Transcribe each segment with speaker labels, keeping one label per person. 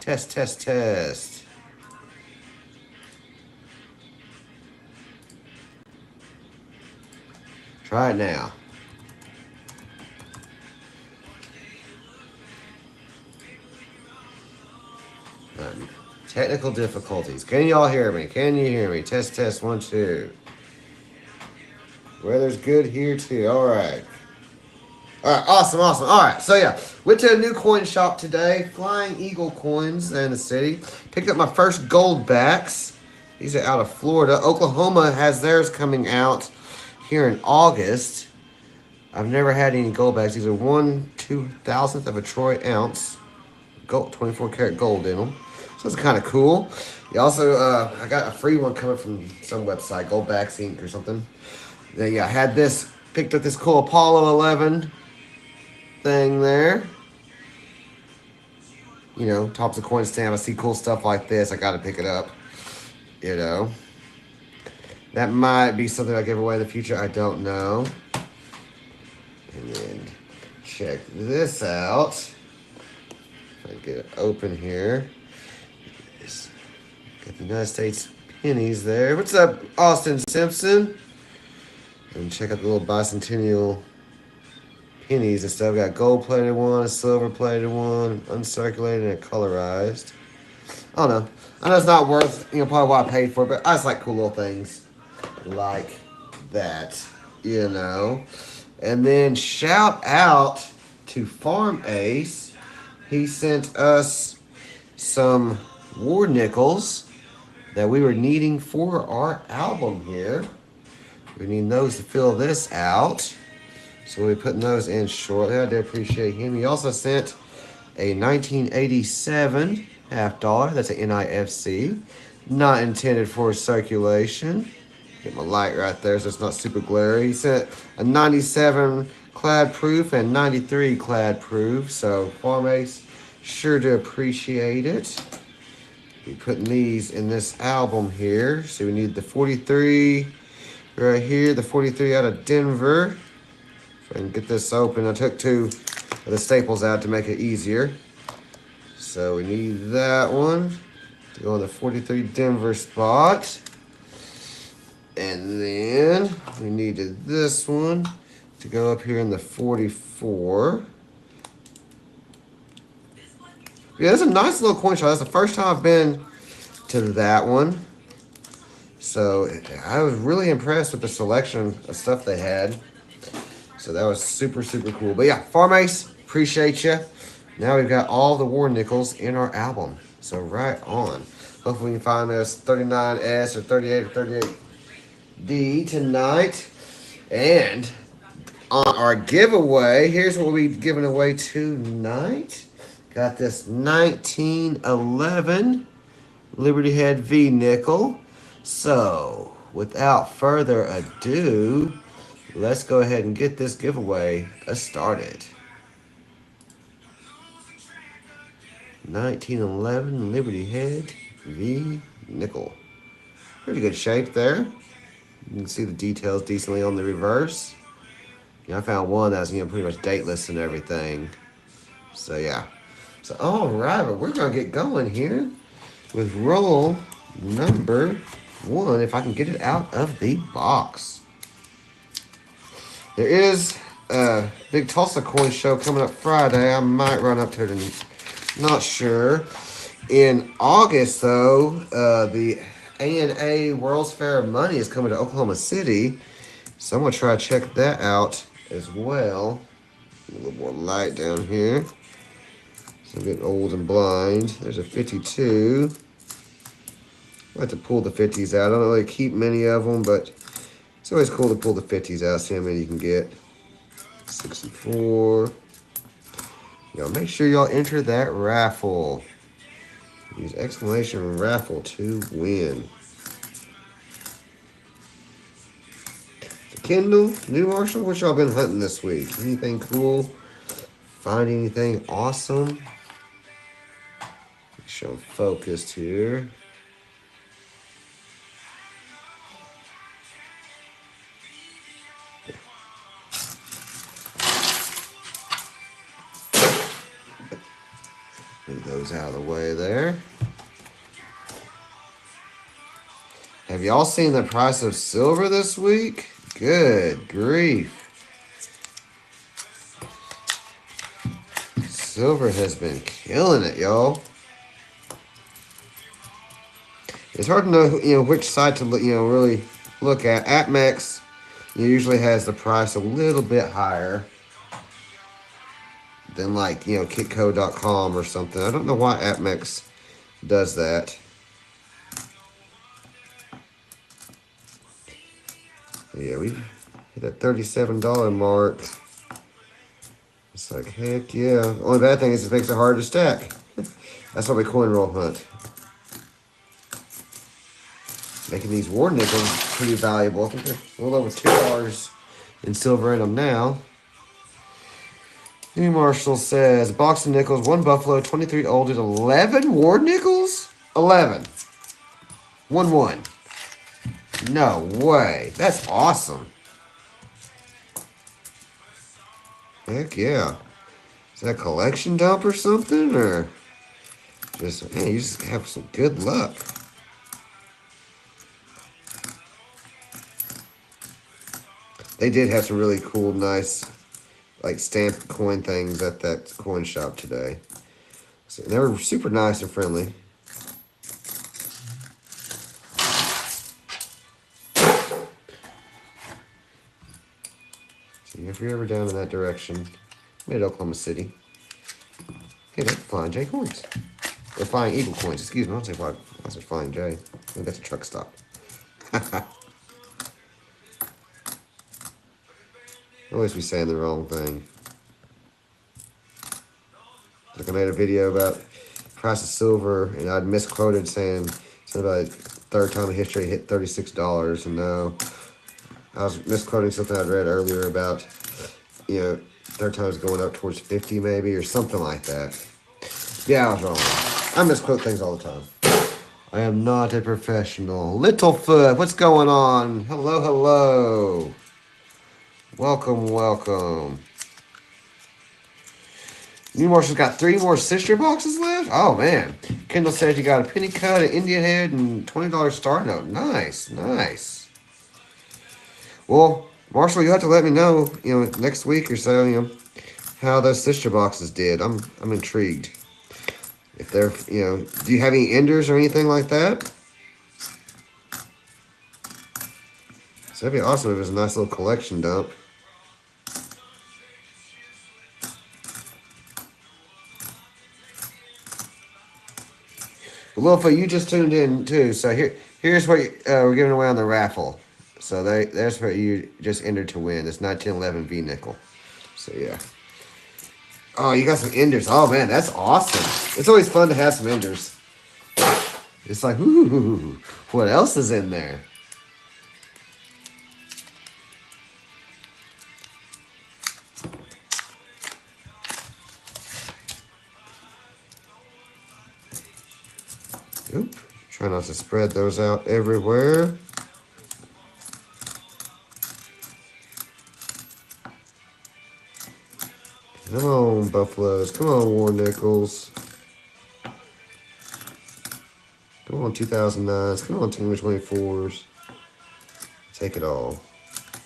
Speaker 1: Test, test, test. Try it now. Technical difficulties. Can y'all hear me? Can you hear me? Test, test, 1, 2. Weather's good here too. All right. All right, awesome, awesome. All right, so yeah, went to a new coin shop today, Flying Eagle Coins in the city. Picked up my first gold backs. These are out of Florida. Oklahoma has theirs coming out here in August. I've never had any gold backs. These are 1/2000th of a troy ounce, gold, 24 karat gold in them. So it's kind of cool. You also, I got a free one coming from some website, Goldbacks Inc. or something. Then yeah, I had this, picked up this cool Apollo 11 thing there. You know, Thompson coin stamp. I see cool stuff like this. I got to pick it up. You know, that might be something I give away in the future. I don't know. And then check this out. If I get it open here. Got the United States pennies there. What's up, Austin Simpson? And check out the little bicentennial pennies and stuff. Got gold-plated one, a silver-plated one, uncirculated, and a colorized. I don't know. I know it's not worth, probably what I paid for it, but I just like cool little things like that, And then shout out to Farm Ace. He sent us some war nickels that we were needing for our album here. We need those to fill this out. So we'll be putting those in shortly. I do appreciate him. He also sent a 1987 $50. That's an NIFC. Not intended for circulation. Get my light right there so it's not super glary. He sent a 97 clad proof and 93 clad proof. So Farm Ace, sure to appreciate it. Be putting these in this album here. So we need the 43 right here, the 43 out of Denver. If I can get this open, I took two of the staples out to make it easier. So we need that one to go on the 43 Denver spot. And then we needed this one to go up here in the 44. Yeah, that's a nice little coin shop. That's the first time I've been to that one. So I was really impressed with the selection of stuff they had. So that was super, super cool. But yeah, Farm Ace, appreciate you. Now we've got all the war nickels in our album. So right on. Hopefully we can find those 39S or 38 or 38D tonight. And on our giveaway, here's what we'll be giving away tonight. Got this 1911 Liberty Head V nickel. So, without further ado, let's go ahead and get this giveaway started. 1911 Liberty Head V nickel. Pretty good shape there. You can see the details decently on the reverse. I found one that was pretty much dateless and everything. So yeah. So all right, but we're gonna get going here with roll number 1. If I can get it out of the box. There is a big Tulsa coin show coming up Friday. I might run up to it. Not sure. In August, though, the A&A World's Fair of Money is coming to Oklahoma City. So I'm going to try to check that out as well. A little more light down here. So I'm getting old and blind. There's a 52. I like to pull the 50s out. I don't really keep many of them, but it's always cool to pull the 50s out, see how many you can get. 64. Y'all make sure y'all enter that raffle. Use exclamation raffle to win. The Kindle, New Marshall, what y'all been hunting this week? Anything cool? Find anything awesome? Make sure I'm focused here. Move those out of the way there. there. Have y'all seen the price of silver this week? Good grief. Silver has been killing it, y'all. It's hard to know, which site to really look at. AppMex usually has the price a little bit higher than like, kitco.com or something. I don't know why AppMex does that. Yeah, we hit that $37 mark. It's like, heck yeah. The only bad thing is it makes it hard to stack. That's why we coin roll hunt. Making these war nickels pretty valuable. I think they're a little over $2 in silver in them now. New Marshall says, box of nickels, 1 buffalo, 23 olded, 11 war nickels? 11. 1-1. No way. That's awesome. Heck yeah. Is that a collection dump or something? Or just, man, you just have some good luck. They did have some really cool, nice, like stamped coin things at that coin shop today. So they were super nice and friendly. So if you're ever down in that direction, mid-Oklahoma City, hey, that's Flying J coins. Or Flying Eagle coins, excuse me. I don't say why I said Flying J. I think that's a truck stop. Always be saying the wrong thing. Like I made a video about price of silver, and I'd misquoted saying something about third time in history hit $36, and no, I was misquoting something I'd read earlier about, third time is going up towards 50 maybe, or something like that. Yeah, I was wrong. I misquote things all the time. I am not a professional. Littlefoot, what's going on? Hello, hello. Welcome, welcome. New Marshall's got 3 more sister boxes left? Oh, man. Kendall said you got a penny cut, an Indian head, and $20 star note. Nice, nice. Well, Marshall, you have to let me know, next week or so, how those sister boxes did. I'm intrigued. If they're, do you have any enders or anything like that? So that'd be awesome if it was a nice little collection dump. Well, Lofa, you just tuned in too. So here's what we're giving away on the raffle. So there's what you just entered to win. It's 1911 V nickel. So yeah. Oh, you got some enders. Oh man, that's awesome. It's always fun to have some enders. It's like, ooh, what else is in there? Oop. Try not to spread those out everywhere. Come on, Buffaloes. Come on, War Nickels. Come on, 2009s. Come on, 2024s. Take it all.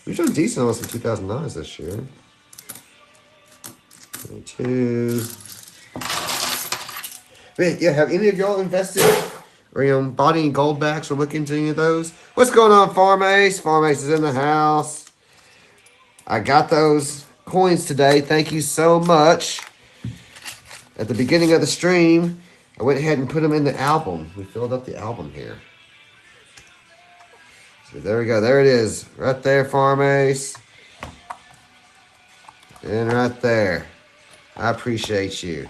Speaker 1: We've done decent on some 2009s this year. 22. Man, yeah, have any of y'all invested or bought any gold backs or look into any of those? What's going on, Farm Ace? Farm Ace is in the house. I got those coins today. Thank you so much. At the beginning of the stream, I went ahead and put them in the album. We filled up the album here. So there we go. There it is. Right there, Farm Ace. And right there. I appreciate you.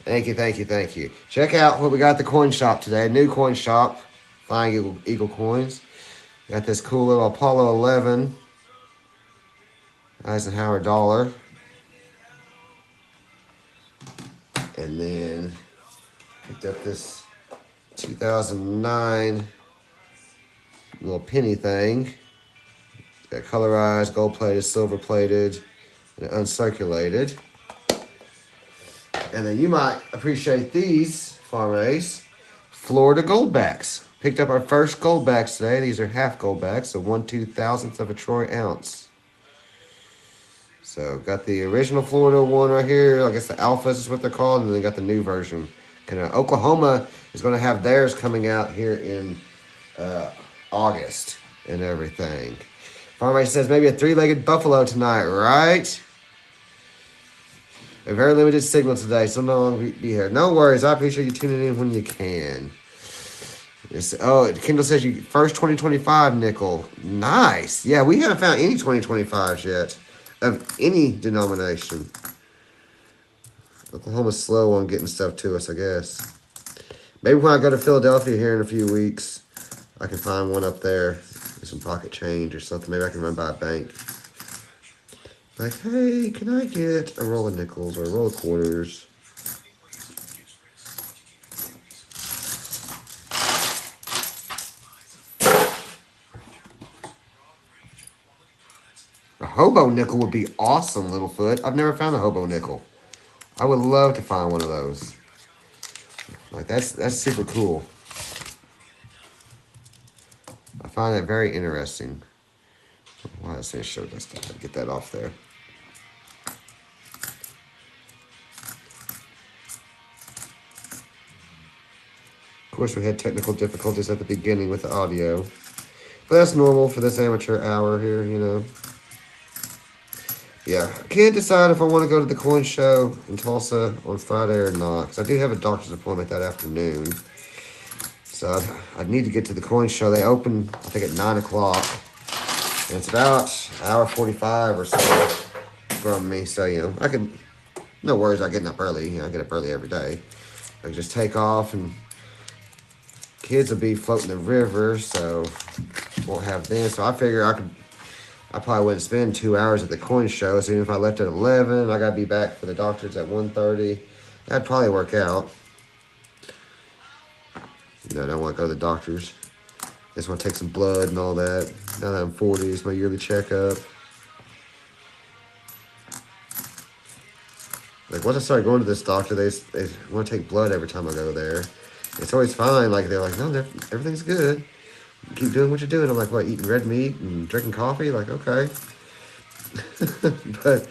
Speaker 1: Thank you, thank you, thank you. Check out what we got at the coin shop today. New coin shop. Flying Eagle coins. Got this cool little Apollo 11 Eisenhower dollar. And then picked up this 2009 little penny thing. Got colorized, gold plated, silver plated, and uncirculated. And then you might appreciate these, Farm Ace. Florida Goldbacks. Picked up our first Goldbacks today. These are half Goldbacks, so 1/2000th of a troy ounce. So got the original Florida one right here. I guess the Alphas is what they're called, and then got the new version. And Oklahoma is going to have theirs coming out here in August and everything. Farm Ace says maybe a three-legged buffalo tonight, right? A very limited signal today, so no longer be here. No worries. I appreciate you tuning in when you can. Kendall says you first 2025 nickel. Nice. Yeah, we haven't found any 2025s yet of any denomination. Oklahoma's slow on getting stuff to us, I guess. Maybe when I go to Philadelphia here in a few weeks, I can find one up there. Get some pocket change or something. Maybe I can run by a bank. Like, hey, can I get a roll of nickels or a roll of quarters? A hobo nickel would be awesome, Littlefoot. I've never found a hobo nickel. I would love to find one of those. Like, that's super cool. I find that very interesting. Why does it show this stuff? Get that off there. Of course, we had technical difficulties at the beginning with the audio. But that's normal for this amateur hour here, you know. Yeah, I can't decide if I want to go to the coin show in Tulsa on Friday or not. Because I do have a doctor's appointment that afternoon. So I'd need to get to the coin show. They open, I think, at 9 o'clock. And it's about an hour 45 or so from me. So, you know, I could, no worries about getting up early. You know, I get up early every day. I can just take off and kids will be floating the river. So won't have them. So I figure I probably wouldn't spend 2 hours at the coin show. So even if I left at 11, I got to be back for the doctor's at 1:30. That'd probably work out. You know, I don't want to go to the doctor's. Just want to take some blood and all that. Now that I'm 40, it's my yearly checkup. Like, once I started going to this doctor, they want to take blood every time I go there. It's always fine. Like, they're like, no, everything's good. Keep doing what you're doing. I'm like, what, eating red meat and drinking coffee? Like, okay. But,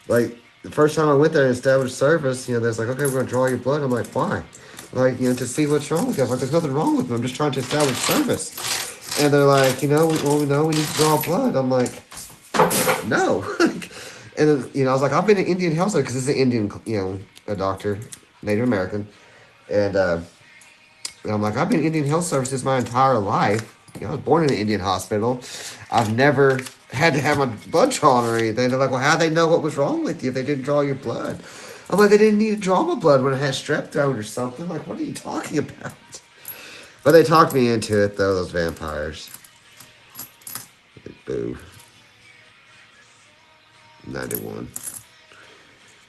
Speaker 1: like, the first time I went there and established service, you know, there's like, okay, we're going to draw your blood. I'm like, why? Like, you know, to see what's wrong with you. I was like, there's nothing wrong with me. I'm just trying to establish service. And they're like, you know, we know we need to draw blood. I'm like, no. And then, you know, I was like, I've been an Indian health center because it's an Indian, you know, a doctor, Native American. And I'm like, I've been in Indian health services my entire life. You know, I was born in an Indian hospital. I've never had to have my blood drawn or anything. They're like, well, how'd they know what was wrong with you if they didn't draw your blood? I'm like, they didn't need to draw my blood when I had strep throat or something. Like, what are you talking about? But they talked me into it, though, those vampires. Boo. 91.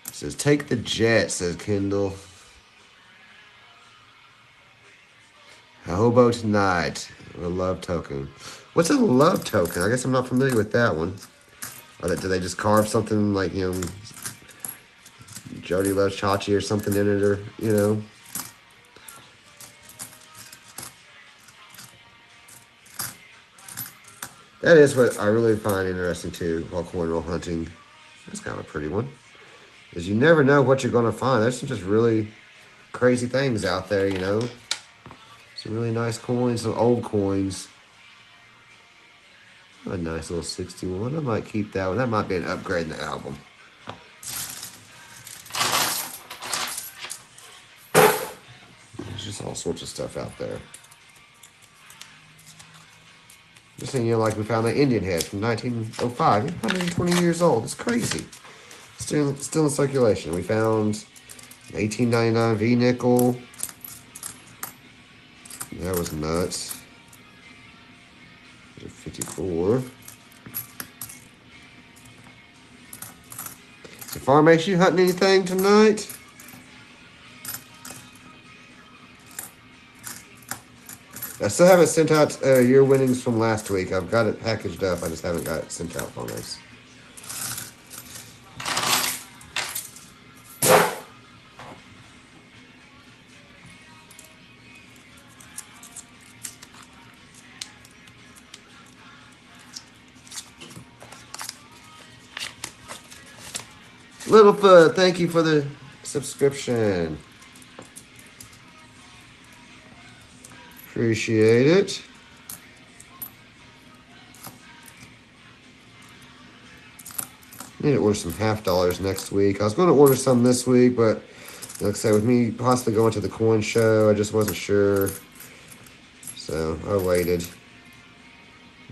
Speaker 1: It says, take the jet, says Kendall. A hobo tonight. A love token. What's a love token? I guess I'm not familiar with that one. Or do they just carve something like, you know, Jody loves Chachi or something in it, or, you know? That is what I really find interesting, too, while coin roll hunting. That's kind of a pretty one. Is you never know what you're going to find. There's some just really crazy things out there, you know? Some really nice coins, some old coins. A nice little 61. I might keep that one. That might be an upgrade in the album. There's just all sorts of stuff out there. Just saying, you know, like we found that Indian head from 1905. 120 years old. It's crazy. Still in circulation. We found 1899 V-nickel. That was nuts. 54. So, Farm Ace, you hunting anything tonight? I still haven't sent out your winnings from last week. I've got it packaged up. I just haven't got it sent out, Farm Ace. Littlefoot, thank you for the subscription. Appreciate it. I need to order some $50 next week. I was going to order some this week, but like I said, with me possibly going to the coin show, I just wasn't sure. So I waited.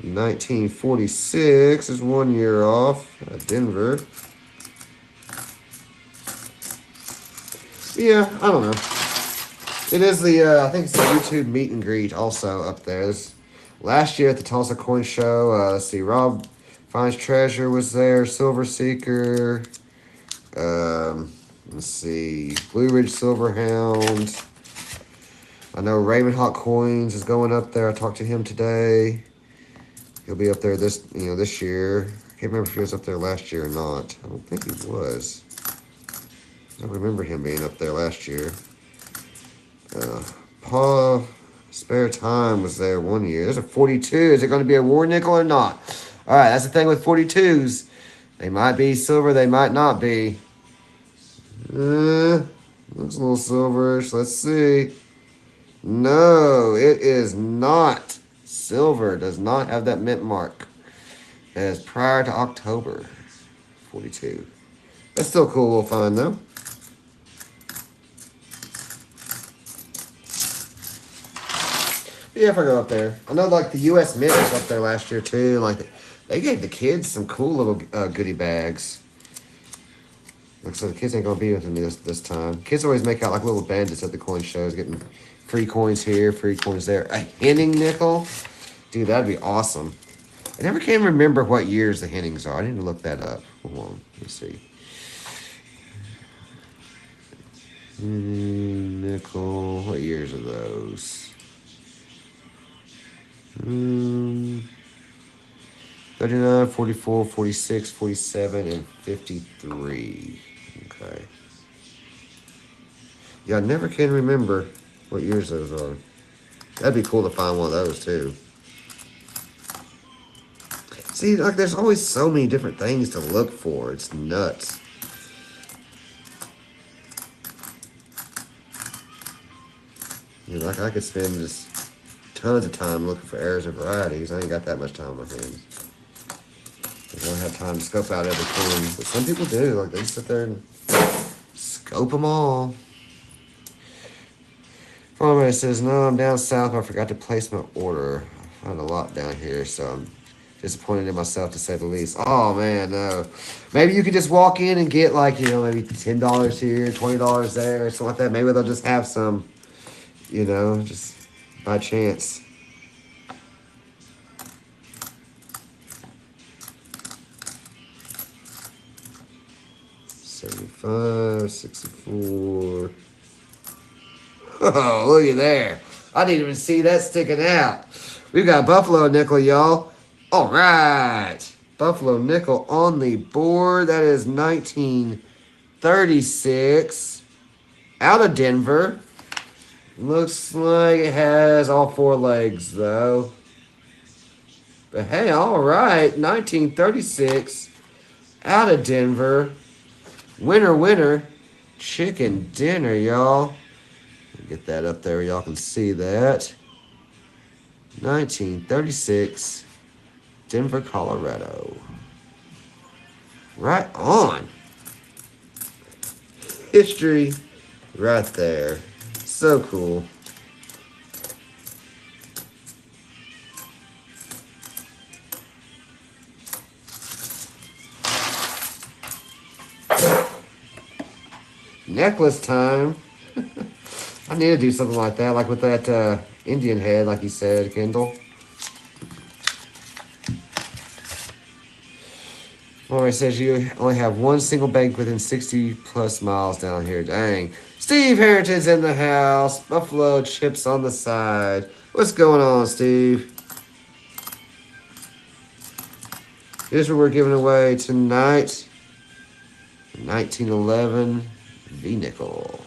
Speaker 1: 1946 is 1 year off at Denver. Yeah, I don't know. It is the, I think it's the YouTube meet and greet also up there. Last year at the Tulsa Coin Show, let's see, Rob Finds Treasure was there, Silver Seeker, let's see, Blue Ridge Silverhound. I know Raymond Hawk Coins is going up there. I talked to him today. He'll be up there this year. I can't remember if he was up there last year or not. I don't think he was. I remember him being up there last year. Paul Spare Time was there 1 year. There's a 42. Is it going to be a war nickel or not? All right, that's the thing with 42s. They might be silver. They might not be. Looks a little silverish. Let's see. No, it is not silver. It does not have that mint mark. It is prior to October 42. That's still cool. We'll find though. Yeah, if I go up there. I know like the U.S. Mint was up there last year too. Like they gave the kids some cool little goodie bags. Looks like the kids ain't gonna be with me this time. Kids always make out like little bandits at the coin shows, getting free coins here, free coins there. A Henning nickel, dude, that'd be awesome. I never can remember what years the Hennings are. I need to look that up. Hold on, let me see. Nickel, what years are those? 39, 44, 46, 47, and 53. Okay. Yeah, I never can remember what years those are. That'd be cool to find one of those, too. See, like, there's always so many different things to look for. It's nuts. You know, like, I could spend just tons of time looking for errors and varieties. I ain't got that much time on my hands. I don't have time to scope out every coin. But some people do. Like, they sit there and scope them all. Farmer says, no, I'm down south, but I forgot to place my order. I found a lot down here, so I'm disappointed in myself, to say the least. Oh, man, no. Maybe you could just walk in and get, like, you know, maybe $10 here, $20 there, or something like that. Maybe they'll just have some, you know, just by chance. $75, $64. Oh, look at there. I didn't even see that sticking out. We've got Buffalo nickel, y'all. All right. Buffalo nickel on the board. That is 1936. Out of Denver. Looks like it has all four legs, though. But hey, all right. 1936. Out of Denver. Winner, winner. Chicken dinner, y'all. Get that up there. Y'all can see that. 1936. Denver, Colorado. Right on. History right there. So cool. Necklace time. I need to do something like that, like with that Indian head, like you said, Kendall. It says you only have one single bank within 60 plus miles down here. Dang. Steve Harrington's in the house. Buffalo chips on the side. What's going on, Steve? Here's what we're giving away tonight. 1911 V-Nickel.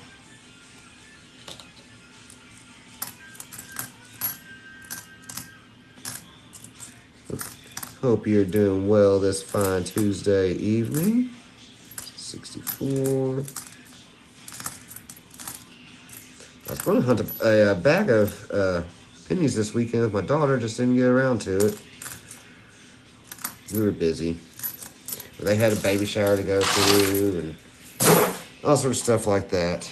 Speaker 1: Hope you're doing well this fine Tuesday evening. 65. tour. I was going to hunt a bag of pennies this weekend with my daughter, just didn't get around to it. We were busy. They had a baby shower to go to and all sorts of stuff like that.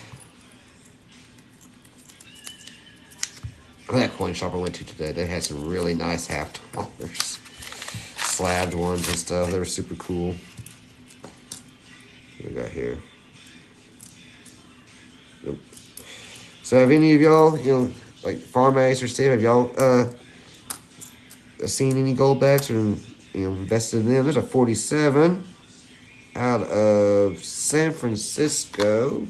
Speaker 1: That coin shop I went to today, they had some really nice half dollars, slabbed ones and stuff. They were super cool. What we got here? Yep. So have any of y'all, like Farm Ace or Steve, have y'all seen any gold backs or invested in them? There's a 47 out of San Francisco.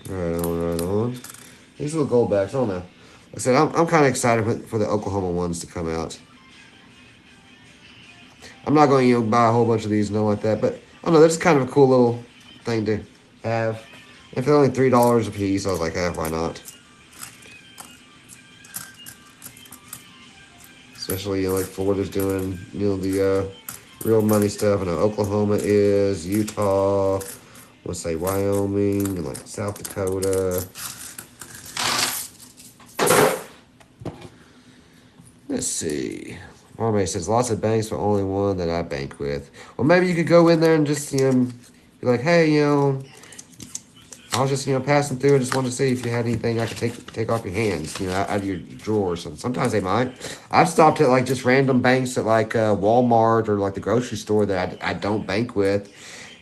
Speaker 1: Right on. These little gold backs, I don't know. Like I said, I'm kind of excited for the Oklahoma ones to come out. I'm not going to buy a whole bunch of these and all like that, but I don't know, that's kind of a cool little thing to have. If they're only $3 a piece, I was like, why not? Especially, like Florida's doing, the real money stuff. I know Oklahoma is, Utah, let's say Wyoming, and like South Dakota. Let's see. Farmay says lots of banks, but only one that I bank with. Well, maybe you could go in there and just be like, hey, I was just passing through and just wanted to see if you had anything I could take off your hands, out of your drawer or something. Sometimes they might. I've stopped at like just random banks at like Walmart or like the grocery store that I don't bank with,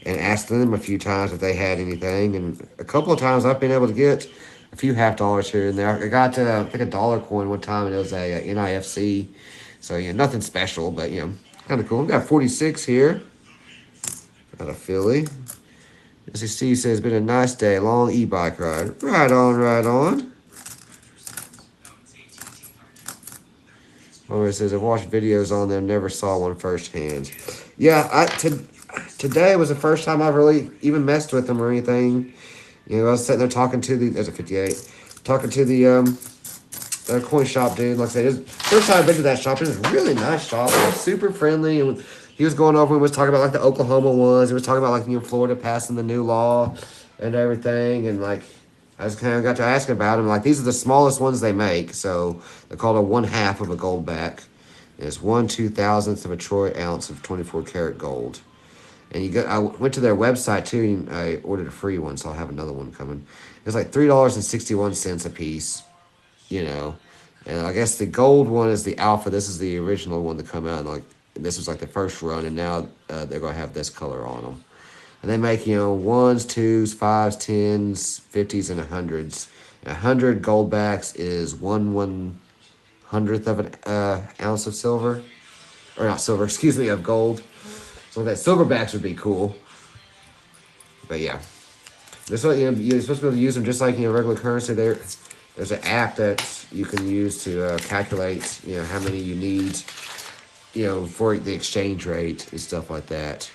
Speaker 1: and asked them a few times if they had anything. And a couple of times I've been able to get a few half dollars here and there. I got I think $1 coin one time, and it was a NIFC. So nothing special, but kind of cool. We got 46 here out of Philly. As you see, says it's been a nice day, long e-bike ride. Right on, right on. It says I've watched videos on them, never saw one firsthand. Yeah, today was the first time I've really even messed with them or anything. I was sitting there talking to there's a 58, talking to the coin shop dude. Like I said, it was first time I've been to that shop. It was a really nice shop. It was super friendly, and he was going over and was talking about like the Oklahoma ones. He was talking about like Florida passing the new law and everything, and like I just kind of got to asking about him. Like these are the smallest ones they make, so they're called a 1/2 of a gold back. And it's 1/2000th of a troy ounce of 24 karat gold. And I went to their website too, and I ordered a free one, so I'll have another one coming. It was like $3.61 a piece, And I guess the gold one is the alpha. This is the original one to come out. And like this was like the first run, and now they're gonna have this color on them. And they make ones, twos, fives, tens, 50s, and 100s. 100 gold backs is 1/100th of an ounce of silver, or not silver, excuse me, of gold. So that silverbacks would be cool. But yeah, this one you're supposed to be able to use them just like regular currency. There's an app that you can use to calculate how many you need for the exchange rate and stuff like that.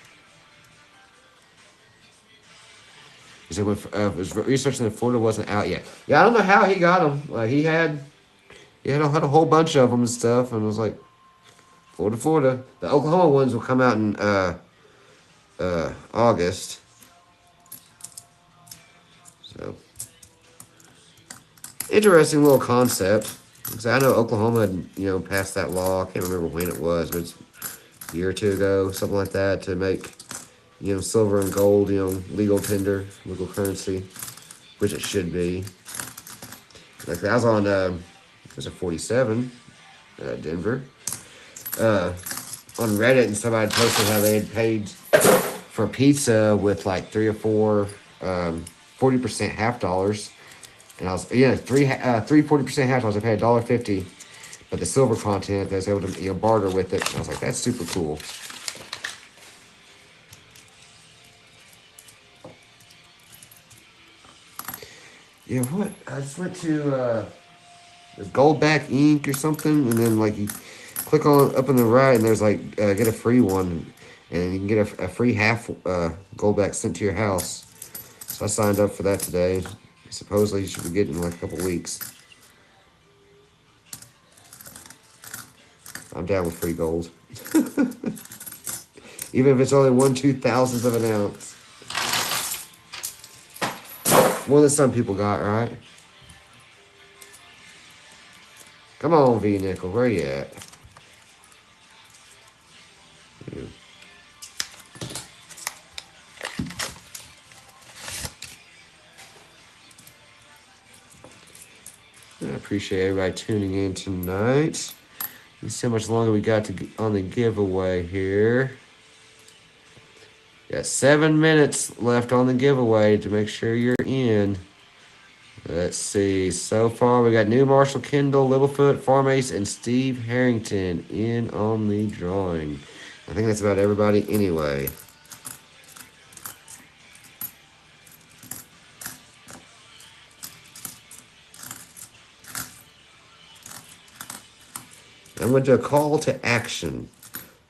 Speaker 1: He said when was researching that Florida wasn't out yet. Yeah, I don't know how he got them. He had a whole bunch of them and stuff, and it was like Florida. The Oklahoma ones will come out in August. So interesting little concept. Because I know Oklahoma had passed that law. I can't remember when it was, but it's a year or two ago, something like that, to make silver and gold legal tender, legal currency, which it should be. Like that was on there's a 47 Denver. On Reddit, and somebody posted how they had paid for pizza with like 3 or 4 40% half dollars, and I was three 40% half dollars. I paid $1.50, but the silver content I was able to barter with it. And I was like, that's super cool. Yeah, what? I just went to the Goldback Inc. or something, and then like you click on up on the right, and there's like get a free one, and you can get a free half Goldback sent to your house. So I signed up for that today. Supposedly you should be getting in like a couple weeks. I'm down with free gold. Even if it's only 1/2000th of an ounce. One that some people got, right? Come on, V-Nickel. Where you at? I appreciate everybody tuning in tonight. Let's see how much longer we got to on the giveaway here. Got 7 minutes left on the giveaway to make sure you're in. Let's see. So far, we got New Marshall, Kendall, Littlefoot, Farm Ace, and Steve Harrington in on the drawing. I think that's about everybody anyway. I'm going to do a call to action.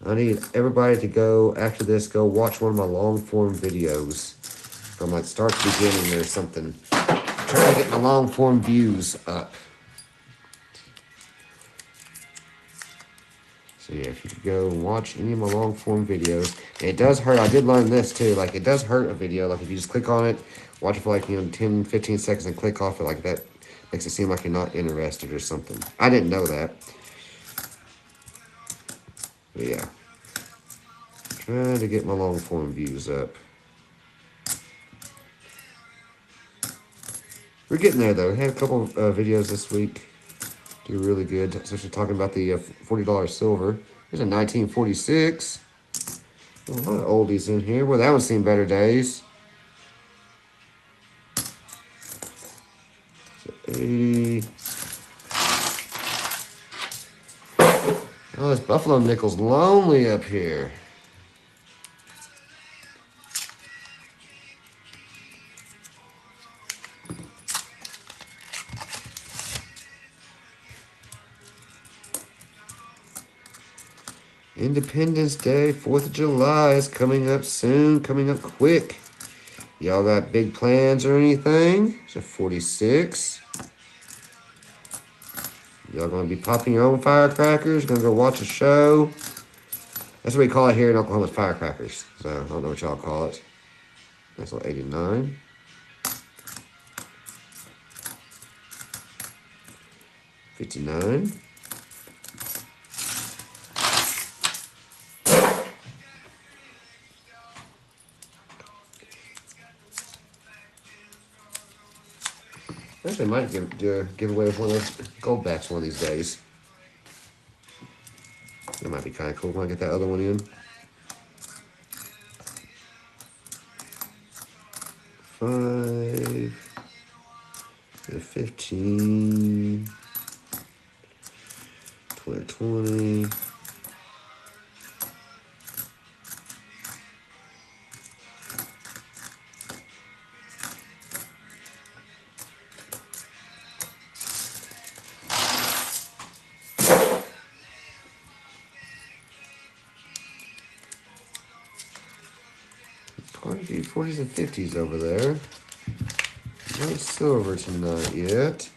Speaker 1: I need everybody to go, after this, go watch one of my long-form videos from like start to beginning or something. Try to get my long-form views up. So yeah, if you could go and watch any of my long-form videos. And it does hurt. I did learn this too. Like, it does hurt a video. Like, if you just click on it, watch it for like, 10, 15 seconds and click off it like that, makes it seem like you're not interested or something. I didn't know that. But yeah. Trying to get my long-form views up. We're getting there, though. We had a couple of videos this week do really good, especially talking about the $40 silver. There's a 1946. A lot of oldies in here. Well, that one's seen better days. 80. Oh, this Buffalo nickel's lonely up here. Independence Day, 4th of July is coming up soon, coming up quick. Y'all got big plans or anything? It's a 46. Y'all gonna be popping your own firecrackers? Gonna go watch a show? That's what we call it here in Oklahoma, firecrackers. So I don't know what y'all call it. That's a 89. 59. Actually, I might give away one of those gold backs one of these days. That might be kind of cool when I get that other one in. 5, 15, 20. Quite a few 40s and 50s over there. No silver tonight yet.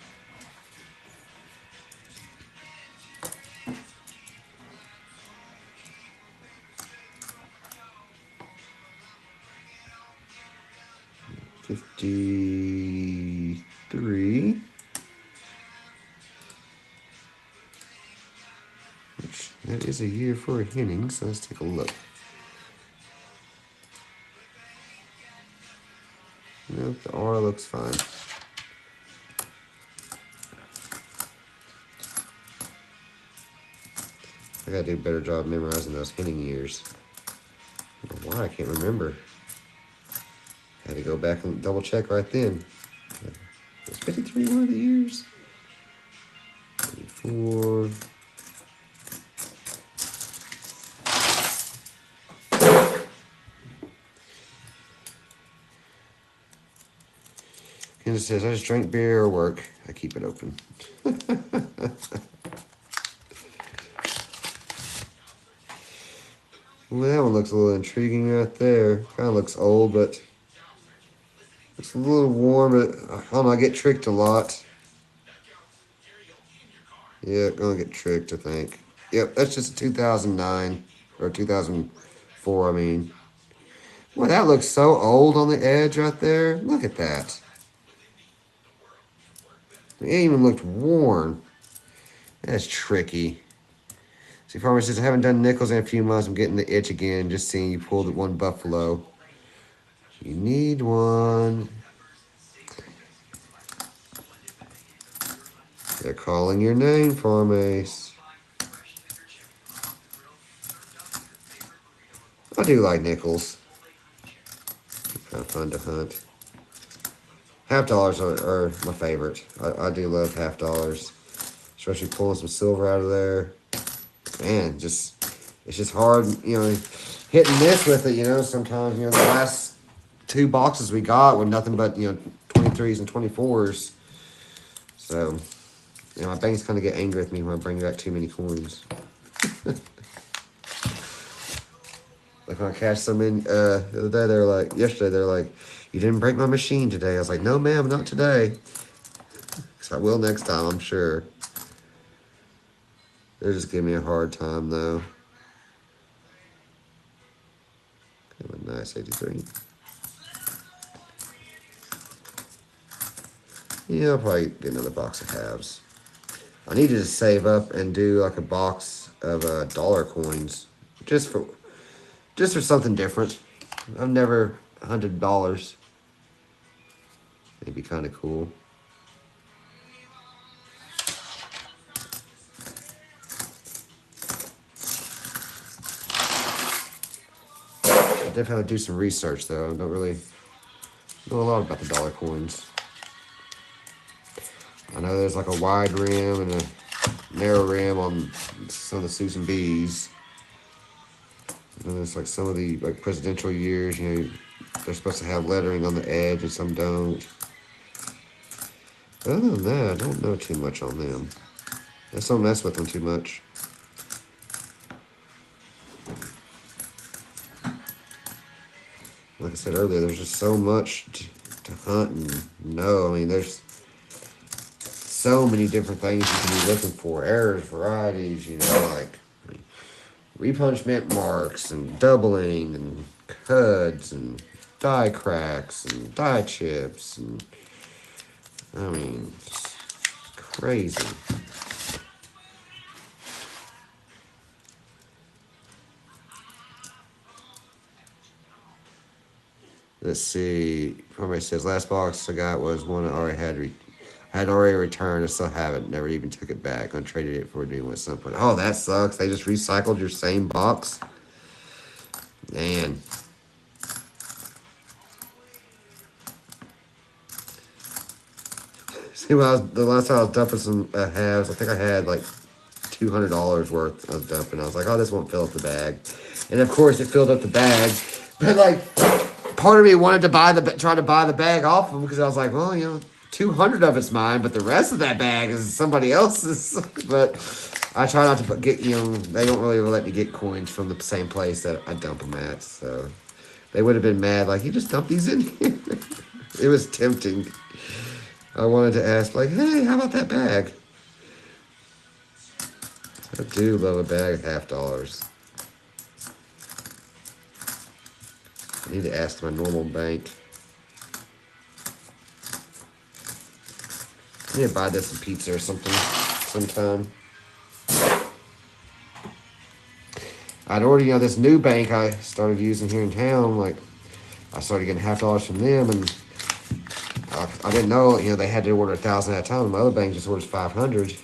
Speaker 1: $53. Which, that is a year for a Henning, so let's take a look. Nope, the R looks fine. I gotta do a better job memorizing those Henning years. I don't know why I can't remember. Had to go back and double check right then. Was 53 one of the years? 34. It says, I just drink beer or work. I keep it open. Well, that one looks a little intriguing right there. Kind of looks old, but it's a little warm. But I don't know, I get tricked a lot. Yeah, gonna get tricked, I think. Yep, that's just a 2009 or 2004 for? I mean, well, that looks so old on the edge right there. Look at that. It even looked worn. That's tricky. See, Farmer says, I haven't done nickels in a few months. I'm getting the itch again. Just seeing you pulled one buffalo. You need one. They're calling your name, Farm Ace. I do like nickels. Kind of fun to hunt. $half are my favorite. I do love $half. Especially pulling some silver out of there. Man, it's just hard, hitting this with it, sometimes, the last 2 boxes we got were nothing but, 23s and 24s. So, my banks kind of get angry with me when I bring back too many coins. Like when I cashed some in the other day, yesterday, they're like, you didn't break my machine today. I was like, no, ma'am, not today. Because I will next time, I'm sure. They're just giving me a hard time, though. Kind of a nice 83. Yeah, I'll probably get another box of halves. I need to just save up and do like a box of dollar coins. Just for something different. I've never $100. It'd be kind of cool. I definitely have to do some research though. I don't really know a lot about the dollar coins. I know there's like a wide rim and a narrow rim on some of the Susan B's. And there's like some of the like presidential years, they're supposed to have lettering on the edge and some don't. But other than that, I don't know too much on them. I just don't mess with them too much. Like I said earlier, there's just so much to hunt and know. I mean, there's so many different things you can be looking for. Errors, varieties, like repunchment marks and doubling and cuds and die cracks and die chips and I mean, it's crazy. Let's see. Somebody says last box I got was one I already had already returned. I still have it. Never even took it back. I traded it for a new one at some point. Oh, that sucks. They just recycled your same box. Man. See, the last time I was dumping some halves, I think I had like $200 worth I was dumping. I was like, oh, this won't fill up the bag. And of course, it filled up the bag. But like, part of me wanted to try to buy the bag off them because I was like, well, 200 of it's mine, but the rest of that bag is somebody else's. But I try not to get, they don't really let me get coins from the same place that I dump them at. So they would have been mad, like, you just dump these in here. It was tempting. I wanted to ask, like, hey, how about that bag? I do love a bag of $half. I need to ask my normal bank. I need to buy this some pizza or something sometime. I'd already, this new bank I started using here in town, like, I started getting $half from them, and I didn't know, they had to order 1,000 at a time. My other bank just orders 500.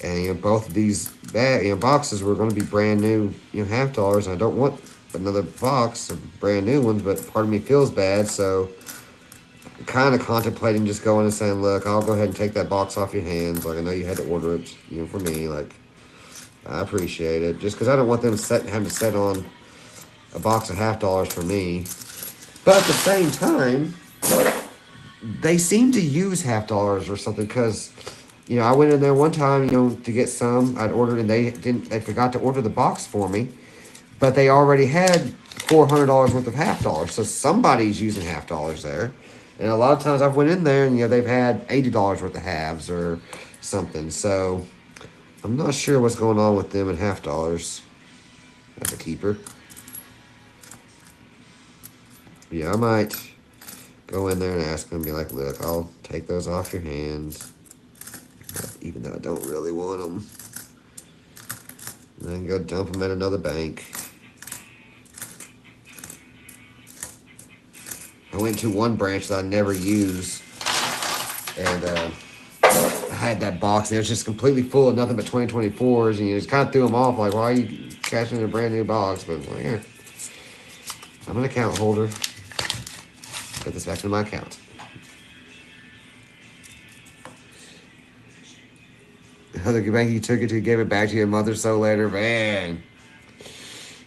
Speaker 1: And, both of these boxes were going to be brand new, $half, and I don't want another box of brand new ones, but part of me feels bad, so I'm kind of contemplating just going and saying, look, I'll go ahead and take that box off your hands. Like, I know you had to order it, for me. Like, I appreciate it. Just because I don't want them having to set on a box of $half for me. But at the same time, they seem to use $half or something because, I went in there one time, to get some. I'd ordered and they forgot to order the box for me. But they already had $400 worth of $half. So somebody's using $half there. And a lot of times I've went in there and, they've had $80 worth of halves or something. So I'm not sure what's going on with them and $half. That's a keeper. Yeah, I might go in there and ask him, be like, look, I'll take those off your hands, even though I don't really want them. And then go dump them at another bank. I went to one branch that I never use, and I had that box, and it was just completely full of nothing but 2024s, and you just kind of threw them off, like, why are you cashing in a brand new box? But, well, yeah, I'm an account holder. Put this back into my account. The other bank you took it to, gave it back to your mother so later, man.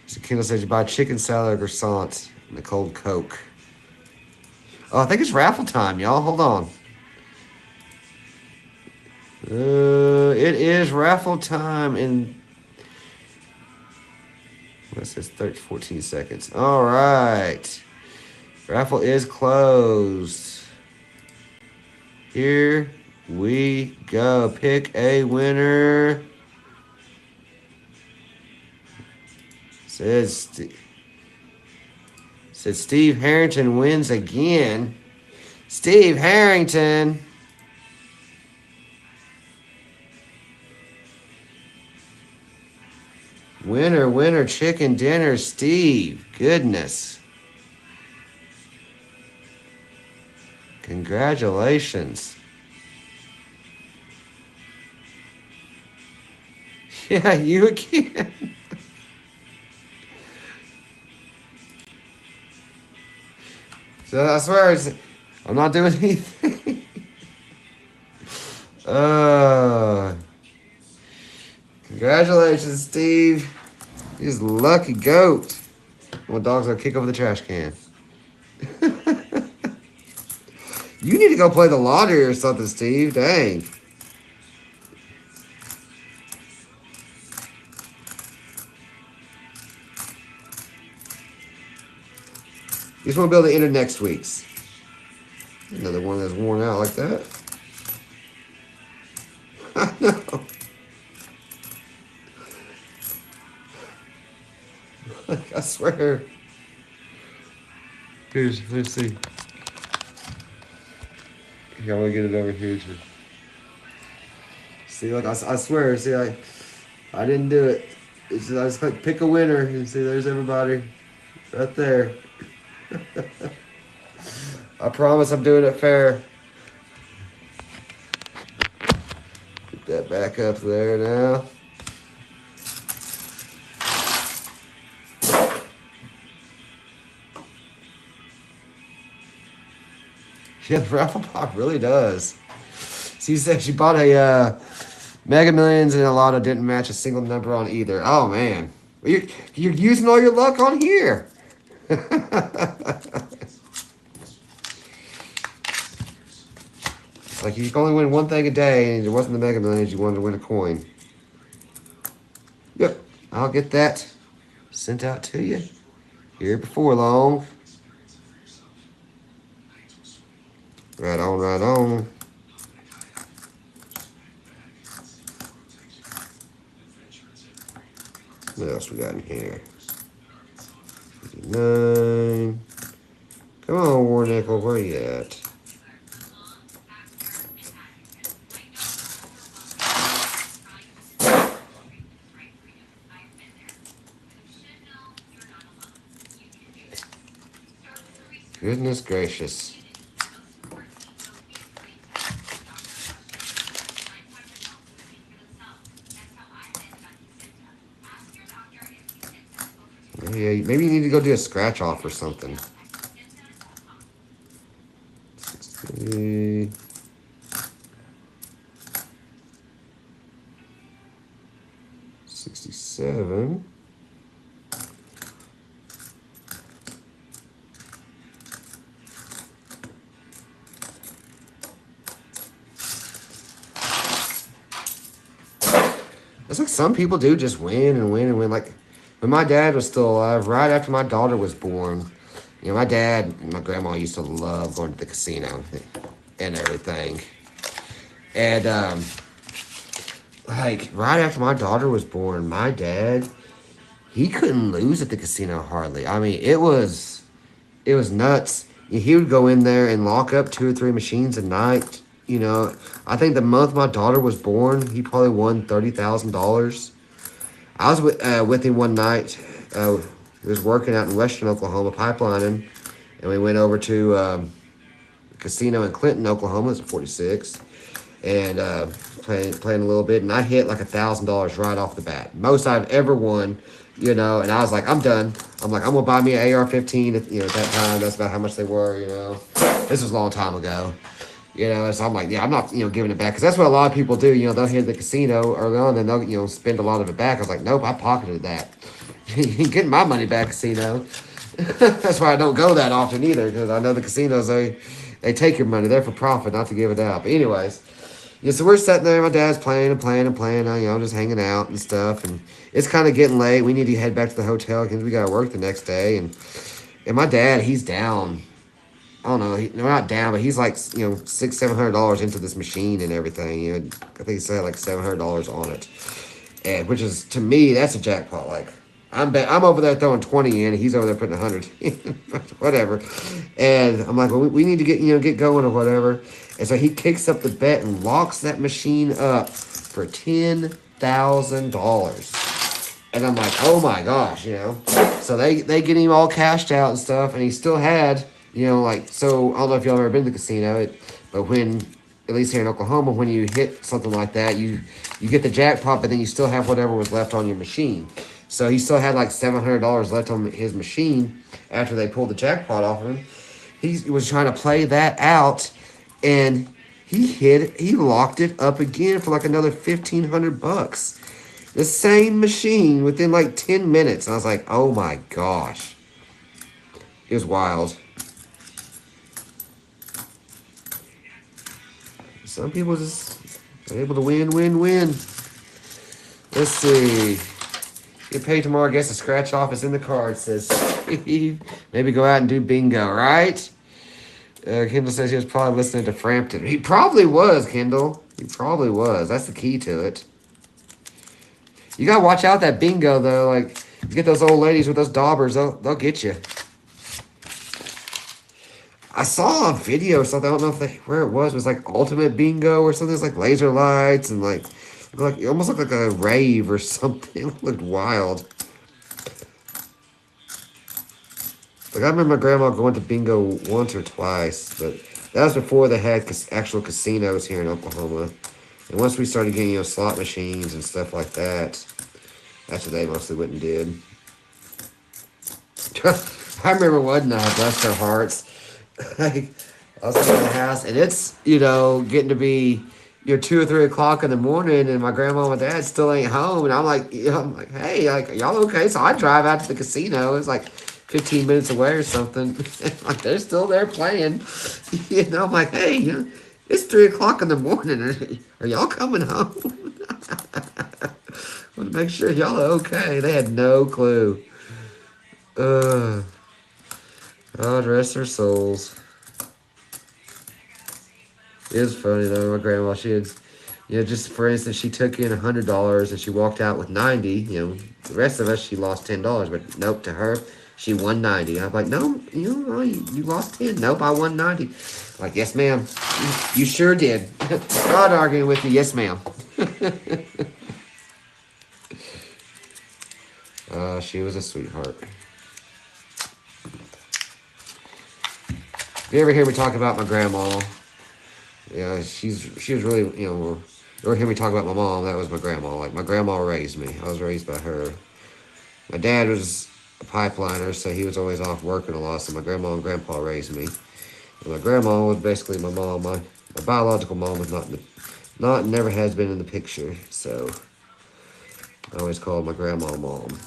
Speaker 1: So Kendall says you buy chicken salad or croissants and a cold Coke. Oh, I think it's raffle time, y'all. Hold on. It is raffle time in, what says 14 seconds. All right. Raffle is closed. Here we go. Pick a winner. Says Steve Harrington wins again. Steve Harrington. Winner, winner, chicken dinner, Steve. Goodness. Congratulations. Yeah, you again. So I swear, I'm not doing anything. Congratulations, Steve. He's a lucky goat. My dog's gonna kick over the trash can. You need to go play the lottery or something, Steve. Dang. You just want to be able to enter next week's. Another one that's worn out like that. I know. I swear. Here's, let's see. Yeah, I'm gonna get it over here too. See, like I swear, see, I didn't do it. It's just, I just click pick a winner and see, there's everybody right there. I promise I'm doing it fair. Get that back up there now. Yeah, the raffle pop really does. She said she bought a Mega Millions and a lotto didn't match a single number on either. Oh, man. You're using all your luck on here. Like, you can only win one thing a day, and it wasn't the Mega Millions. You wanted to win a coin. Yep, I'll get that sent out to you here before long. Right on, right on. What else we got in here? 59. Come on, War Nickel, where you at? Goodness gracious. Yeah, maybe you need to go do a scratch off or something. 60, 67. It's like some people do just win and win and win. Like when my dad was still alive, right after my daughter was born, you know, my dad and my grandma used to love going to the casino and everything. And like right after my daughter was born, my dad, he couldn't lose at the casino hardly. I mean, it was It was nuts. He would go in there and lock up 2 or 3 machines a night. I think the month my daughter was born, he probably won $30,000. I was with him one night. He was working out in western Oklahoma, pipelining, and we went over to a casino in Clinton, Oklahoma. It's a 46, and playing a little bit, and I hit like $1,000 right off the bat, most I've ever won. And I was like, I'm done. I'm like, I'm gonna buy me an AR-15. At that time, that's about how much they were. This was a long time ago. So I'm like, yeah, I'm not, giving it back, because that's what a lot of people do. They'll hit the casino early on, and they'll, spend a lot of it back. I was like, nope, I pocketed that. You ain't getting my money back, casino. That's why I don't go that often either, because I know the casinos, they take your money. They're for profit, not to give it out. But anyways, so we're sitting there. My dad's playing and playing and playing. Just hanging out and stuff. And it's kind of getting late. We need to head back to the hotel because we got to work the next day. And my dad, he's down. I don't know. No, not down, but he's like, $600-700 into this machine and everything. I think he said like $700 on it. And which is, to me, that's a jackpot. Like, I'm over there throwing 20 in, and he's over there putting 100 in. Whatever. And I'm like, well, we need to get going or whatever. And so he kicks up the bet and locks that machine up for $10,000. And I'm like, oh my gosh, So they get him all cashed out and stuff, and he still had, so I don't know if y'all ever been to the casino, but when, at least here in Oklahoma, when you hit something like that, you get the jackpot, but then you still have whatever was left on your machine. So he still had like $700 left on his machine after they pulled the jackpot off of him. He was trying to play that out, and he locked it up again for like another $1,500. The same machine within like 10 minutes. And I was like, oh my gosh. It was wild. Some people just are able to win. Let's see. Get paid tomorrow. I guess the scratch off is in the card, says Steve. Maybe go out and do bingo, right? Kendall says he was probably listening to Frampton. He probably was, Kendall. He probably was. That's the key to it. You gotta watch out that bingo, though. Like, you get those old ladies with those daubers, they'll get you. I saw a video or something. I don't know where it was. It was like Ultimate Bingo or something. It was like laser lights and like it almost looked like a rave or something. It looked wild. Like, I remember my grandma going to bingo once or twice, but that was before they had actual casinos here in Oklahoma. And once we started getting, slot machines and stuff like that, that's what they mostly went and did. I remember one night, bless their hearts, I was in the house, and it's, getting to be, 2 or 3 o'clock in the morning, and my grandma and my dad still ain't home, and I'm like, hey, like, y'all okay? So I drive out to the casino. It's like 15 minutes away or something. Like, they're still there playing. I'm like, hey, it's 3 o'clock in the morning. Are y'all coming home? Want to make sure y'all are okay. They had no clue. God rest their souls. It was funny though. My grandma, she had, just for instance, she took in $100 and she walked out with 90. The rest of us, she lost $10. But nope, to her, she won 90. I'm like, no, you lost 10. Nope, I won 90. Like, yes, ma'am. You sure did. Not arguing with you. Yes, ma'am. She was a sweetheart. If you ever hear me talk about my grandma, she was really, you ever hear me talk about my mom, that was my grandma. Like, my grandma raised me. I was raised by her. My dad was a pipeliner, so he was always off working a lot, so my grandma and grandpa raised me. And my grandma was basically my mom. My biological mom was never has been in the picture, so I always called my grandma Mom.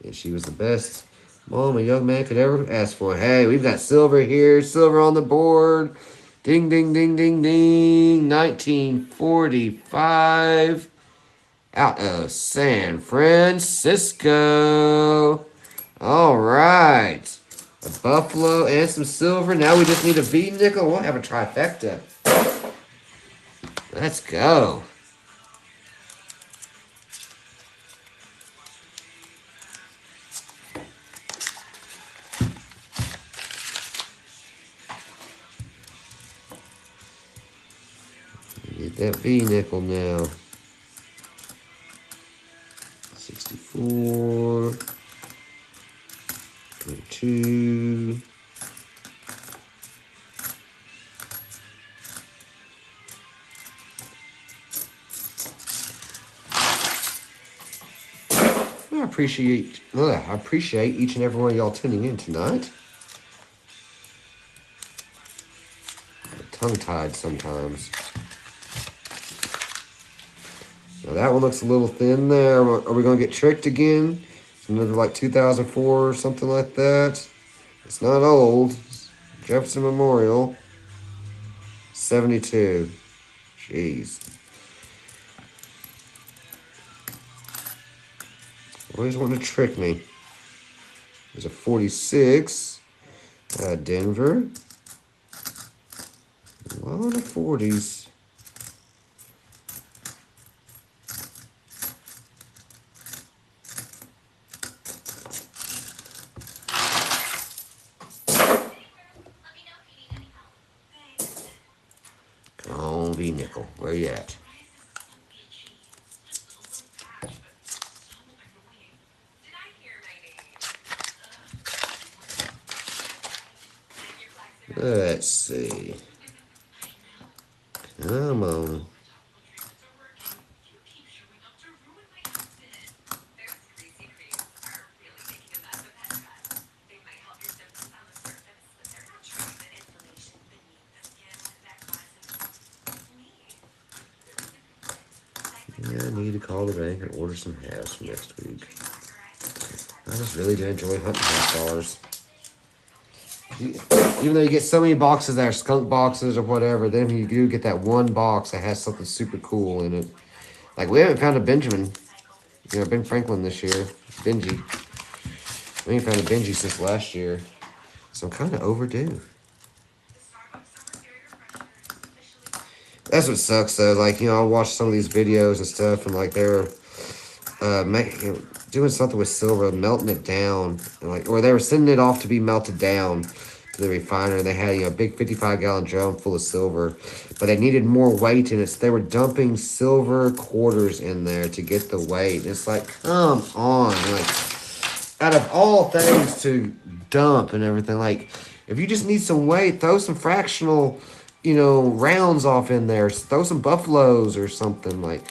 Speaker 1: And she was the best mom a young man could ever ask for. Hey, we've got silver here, silver on the board. Ding, ding, ding, ding, ding. 1945 out of San Francisco. All right. A buffalo and some silver. Now we just need a V nickel. We'll have a trifecta. Let's go. that V nickel now. 64. 22. I appreciate each and every one of y'all tuning in tonight. Tongue-tied sometimes. Now that one looks a little thin there. Are we going to get tricked again? Another like 2004 or something like that. It's not old. Jefferson Memorial. 72. Jeez. Always want to trick me. There's a 46. Denver. A lot of 40s. Come on, V-nickel. Where you at? Let's see. Come on. Yeah, I need to call the bank and order some halves for next week. I just really do enjoy hunting half dollars. Even though you get so many boxes that are skunk boxes or whatever, then you do get that one box that has something super cool in it. Like, we haven't found a Benjamin, Ben Franklin this year. Benji. We ain't found a Benji since last year. So I'm kind of overdue. That's what sucks, though. Like, I watch some of these videos and stuff, and, like, they're doing something with silver, melting it down. And or they were sending it off to be melted down to the refiner. And they had, a big 55-gallon drum full of silver. But they needed more weight in it, so they were dumping silver quarters in there to get the weight. And it's like, come on. Like, out of all things to dump and everything, like, if you just need some weight, throw some fractional, rounds off in there. Throw some buffaloes or something, like,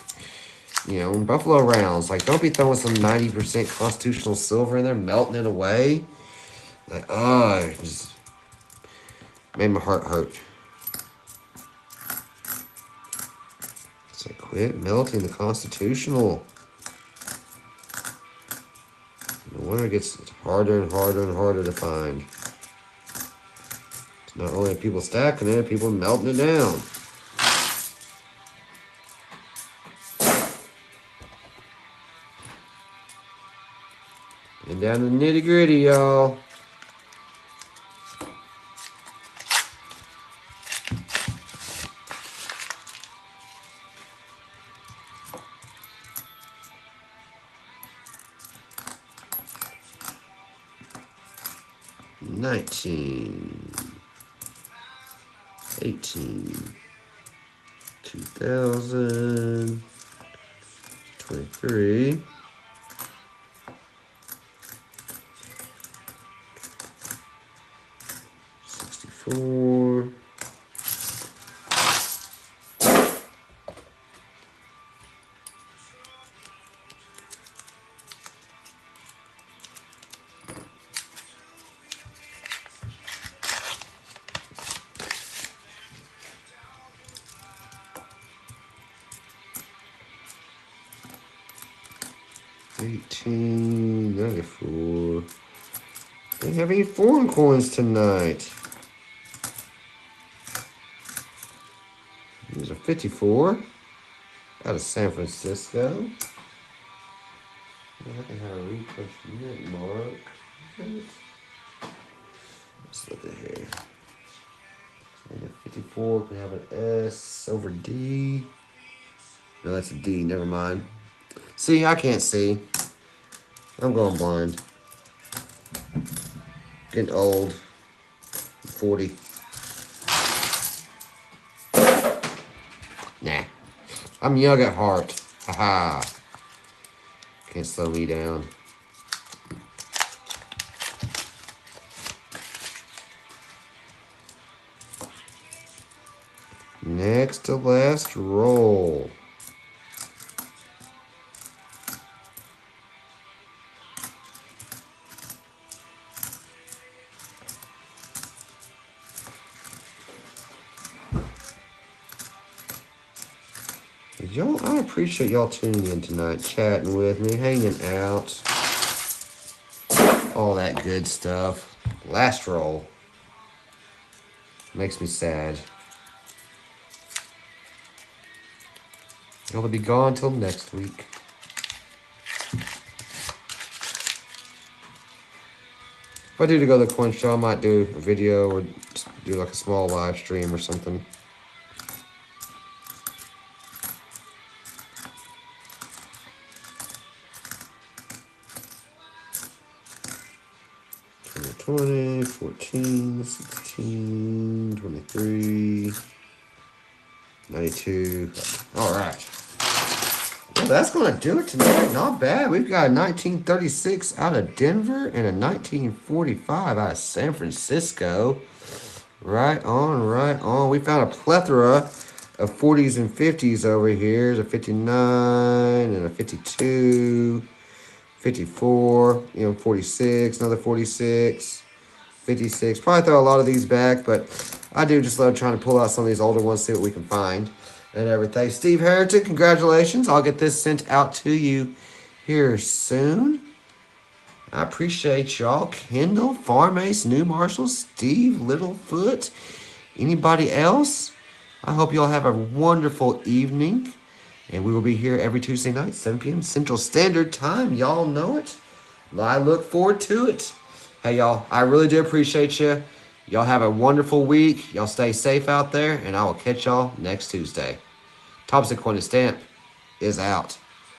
Speaker 1: buffalo rounds. Like, don't be throwing some 90% constitutional silver in there, melting it away. Like, it just made my heart hurt. It's like, quit melting the constitutional. No wonder it gets harder and harder and harder to find. It's not only people stacking it, people melting it down. And down to the nitty gritty, y'all. $19, $18, $2,000, $23, $64, $18, $94. They have any foreign coins tonight. There's a 54 out of San Francisco. I can have a retouch mint mark. Let's look at here. And a 54 can have an S over D. No, that's a D. Never mind. See, I can't see. I'm going blind. Getting old. 40. Nah, I'm young at heart. Haha. Can't slow me down. Next to last roll. Y'all, I appreciate y'all tuning in tonight, chatting with me, hanging out, all that good stuff. Last roll. Makes me sad. I'll be gone till next week. If I do to go to the coin show, I might do a video or just do like a small live stream or something. $20, $14, $16, $23, $92. All right. Well, that's going to do it tonight. Not bad. We've got a 1936 out of Denver and a 1945 out of San Francisco. Right on, right on. We found a plethora of 40s and 50s over here. There's a 59 and a 52, 54, 46, another 46, 56. Probably throw a lot of these back, but I do just love trying to pull out some of these older ones, see what we can find and everything. Steve Harrington, congratulations. I'll get this sent out to you here soon. I appreciate y'all. Kendall, Farm Ace, New Marshall, Steve, Littlefoot, anybody else? I hope y'all have a wonderful evening. And we will be here every Tuesday night, 7 p.m. Central Standard Time. Y'all know it. I look forward to it. Hey, y'all, I really do appreciate you. Y'all have a wonderful week. Y'all stay safe out there, and I will catch y'all next Tuesday. Thompson Coin and Stamp is out.